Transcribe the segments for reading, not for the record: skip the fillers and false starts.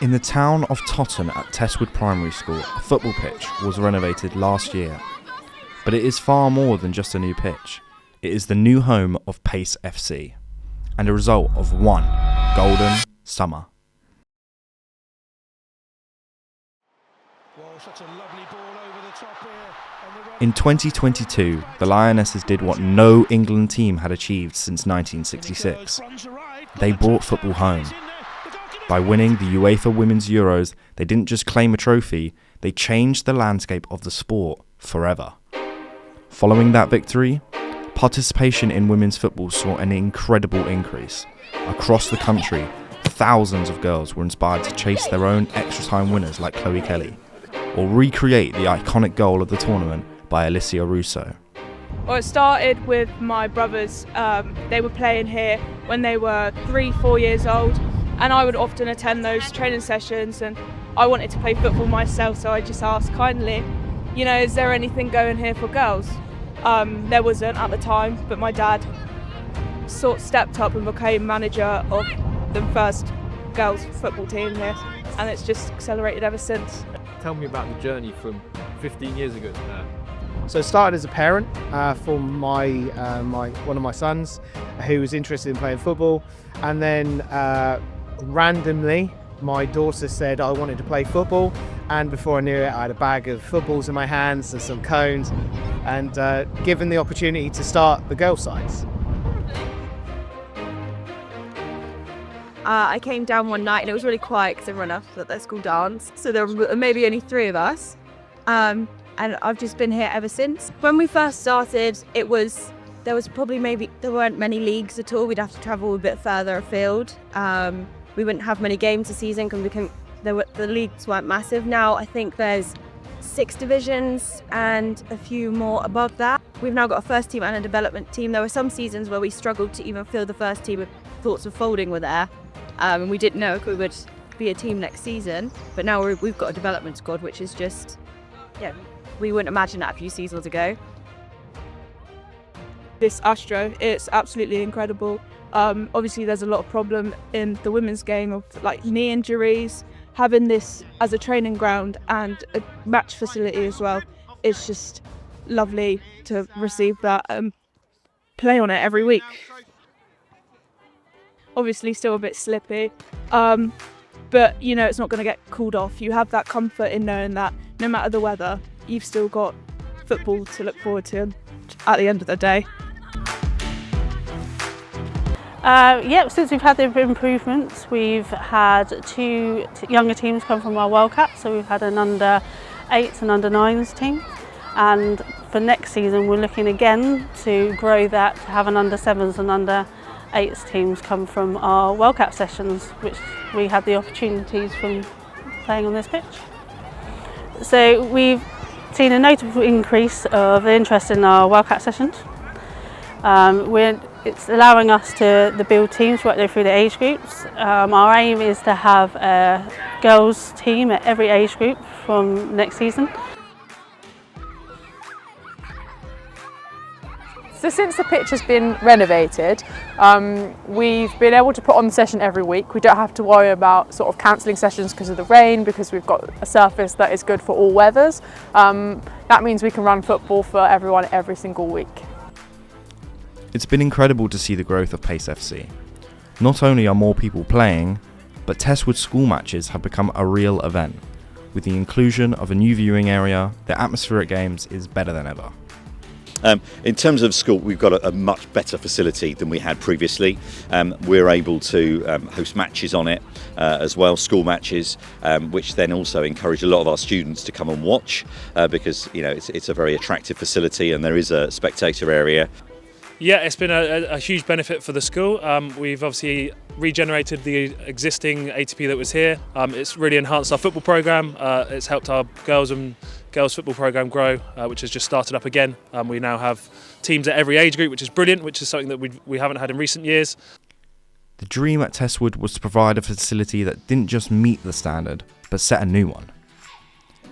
In the town of Totton at Testwood Primary School, a football pitch was renovated last year. But it is far more than just a new pitch. It is the new home of Pace FC, and a result of one golden summer. In 2022, the Lionesses did what no England team had achieved since 1966. They brought football home. By winning the UEFA Women's Euros, they didn't just claim a trophy, they changed the landscape of the sport forever. Following that victory, participation in women's football saw an incredible increase. Across the country, thousands of girls were inspired to chase their own extra time winners like Chloe Kelly, or recreate the iconic goal of the tournament by Alicia Russo. Well, it started with my brothers. They were playing here when they were 3-4 years old, and I would often attend those training sessions, and I wanted to play football myself, so I just asked kindly, is there anything going here for girls? There wasn't at the time, but my dad sort of stepped up and became manager of the first girls football team here, and it's just accelerated ever since. Tell me about the journey from 15 years ago to now. So it started as a parent for one of my sons who was interested in playing football, and then randomly my daughter said I wanted to play football, and before I knew it I had a bag of footballs in my hands and some cones, and given the opportunity to start the girls' sides. I came down one night and it was really quiet because everyone else was at their school dance, so there were maybe only 3 of us, and I've just been here ever since. When we first started, there weren't many leagues at all. We'd have to travel a bit further afield. We wouldn't have many games a season because the leagues weren't massive. Now I think there's 6 divisions and a few more above that. We've now got a first team and a development team. There were some seasons where we struggled to even fill the first team. Thoughts of folding were there, and we didn't know if we would be a team next season. But now we've got a development squad, which is just, we wouldn't imagine that a few seasons ago. This Astro, it's absolutely incredible. Obviously there's a lot of problem in the women's game of like knee injuries. Having this as a training ground and a match facility as well, it's just lovely to receive that, play on it every week. Obviously still a bit slippy, but it's not going to get cooled off. You have that comfort in knowing that no matter the weather, you've still got football to look forward to at the end of the day. Since we've had the improvements, we've had 2 younger teams come from our World Cup, so we've had an under-8s and under-9s team, and for next season we're looking again to grow that, to have an under-7s and under-8s teams come from our World Cup sessions, which we had the opportunities from playing on this pitch. So we've seen a notable increase of interest in our World Cup sessions. It's allowing us to build teams right through the age groups. Our aim is to have a girls team at every age group from next season. So since the pitch has been renovated, we've been able to put on the session every week. We don't have to worry about sort of cancelling sessions because of the rain, because we've got a surface that is good for all weathers. That means we can run football for everyone every single week. It's been incredible to see the growth of Pace FC. Not only are more people playing, but Testwood school matches have become a real event. With the inclusion of a new viewing area, the atmosphere at games is better than ever. In terms of school, we've got a much better facility than we had previously. We're able to host matches on it as well, school matches, which then also encourage a lot of our students to come and watch because it's a very attractive facility and there is a spectator area. Yeah, it's been a huge benefit for the school. We've obviously regenerated the existing ATP that was here. It's really enhanced our football programme. It's helped our girls football programme grow, which has just started up again. We now have teams at every age group, which is brilliant, which is something that we haven't had in recent years. The dream at Testwood was to provide a facility that didn't just meet the standard, but set a new one.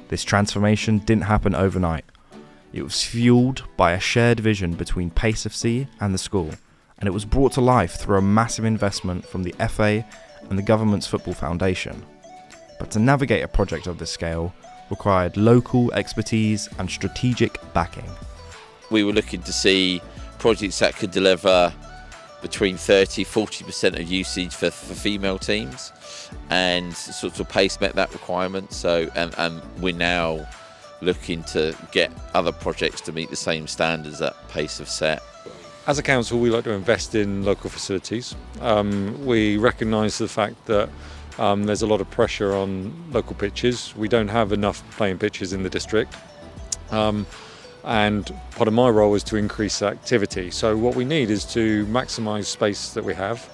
This transformation didn't happen overnight. It was fueled by a shared vision between Pace FC and the school, and it was brought to life through a massive investment from the FA and the government's Football Foundation. But to navigate a project of this scale required local expertise and strategic backing. We were looking to see projects that could deliver between 30-40% of usage for female teams, and sort of Pace met that requirement. So and we're now looking to get other projects to meet the same standards that Pace have set. As a council, we like to invest in local facilities. We recognise the fact that there's a lot of pressure on local pitches. We don't have enough playing pitches in the district. And part of my role is to increase activity. So what we need is to maximise space that we have.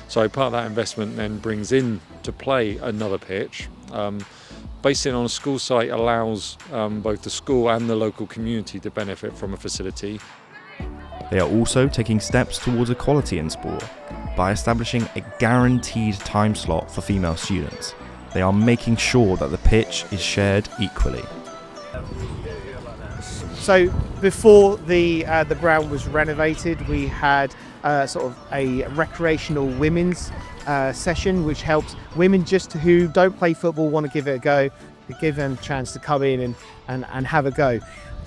So part of that investment then brings in to play another pitch. Basing on a school site allows both the school and the local community to benefit from a facility. They are also taking steps towards equality in sport by establishing a guaranteed time slot for female students. They are making sure that the pitch is shared equally. So before the ground was renovated, we had sort of a recreational women's session, which helps women just who don't play football, want to give it a go, give them a chance to come in and have a go.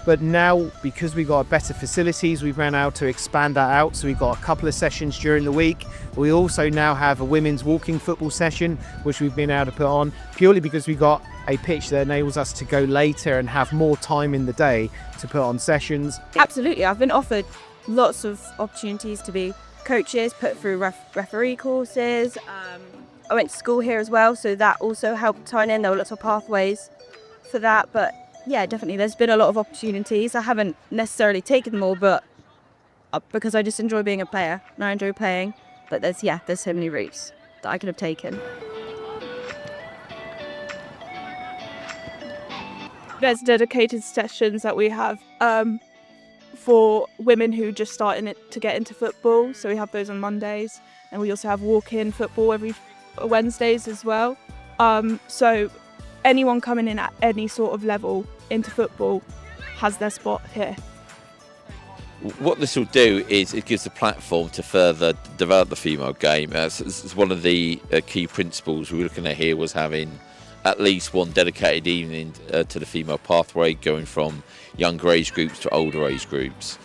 But now, because we've got better facilities, we've ran out to expand that out. So we've got a couple of sessions during the week. We also now have a women's walking football session, which we've been able to put on purely because we got a pitch that enables us to go later and have more time in the day to put on sessions. Absolutely, I've been offered lots of opportunities to be coaches, put through referee courses. I went to school here as well, so that also helped tie in. There were lots of pathways for that, but yeah, definitely there's been a lot of opportunities. I haven't necessarily taken them all, but because I just enjoy being a player and I enjoy playing. But there's so many routes that I could have taken. There's dedicated sessions that we have for women who just starting to get into football. So we have those on Mondays, and we also have walk-in football every Wednesdays as well. So anyone coming in at any sort of level into football has their spot here. What this will do is it gives a platform to further develop the female game. It's one of the key principles we were looking at here, was having at least one dedicated evening to the female pathway, going from younger age groups to older age groups.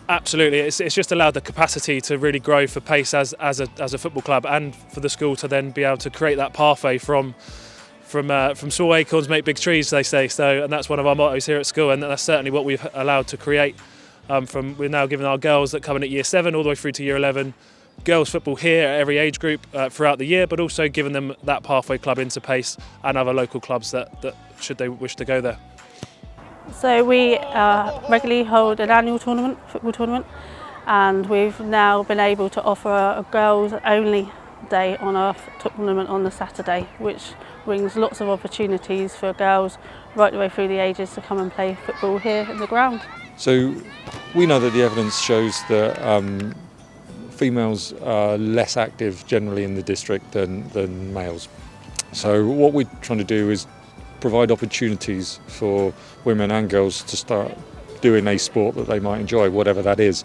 Absolutely, it's just allowed the capacity to really grow for Pace as a football club, and for the school to then be able to create that pathway from small acorns make big trees, they say. So, and that's one of our mottos here at school, and that's certainly what we've allowed to create. We're now giving our girls that come in at year 7 all the way through to year 11 girls football here at every age group throughout the year, but also giving them that pathway club into Pace and other local clubs that should they wish to go there. So we regularly hold an annual football tournament, and we've now been able to offer a girls only day on our tournament on the Saturday, which brings lots of opportunities for girls right the way through the ages to come and play football here in the ground. So we know that the evidence shows that females are less active generally in the district than males. So what we're trying to do is provide opportunities for women and girls to start doing a sport that they might enjoy, whatever that is.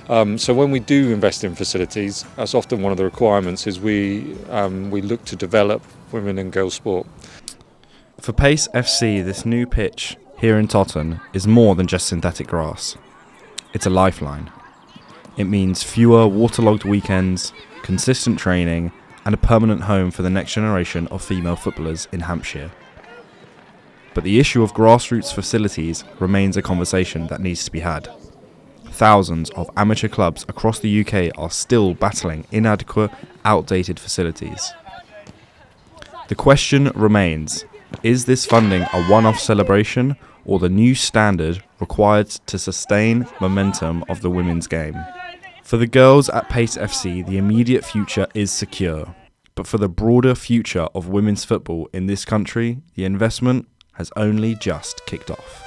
So when we do invest in facilities, that's often one of the requirements, is we look to develop women and girls sport. For Pace FC, this new pitch here in Totton is more than just synthetic grass. It's a lifeline. It means fewer waterlogged weekends, consistent training, and a permanent home for the next generation of female footballers in Hampshire. But the issue of grassroots facilities remains a conversation that needs to be had. Thousands of amateur clubs across the UK are still battling inadequate, outdated facilities. The question remains, is this funding a one-off celebration or the new standard required to sustain momentum of the women's game? For the girls at Pace FC, the immediate future is secure. But for the broader future of women's football in this country, the investment has only just kicked off.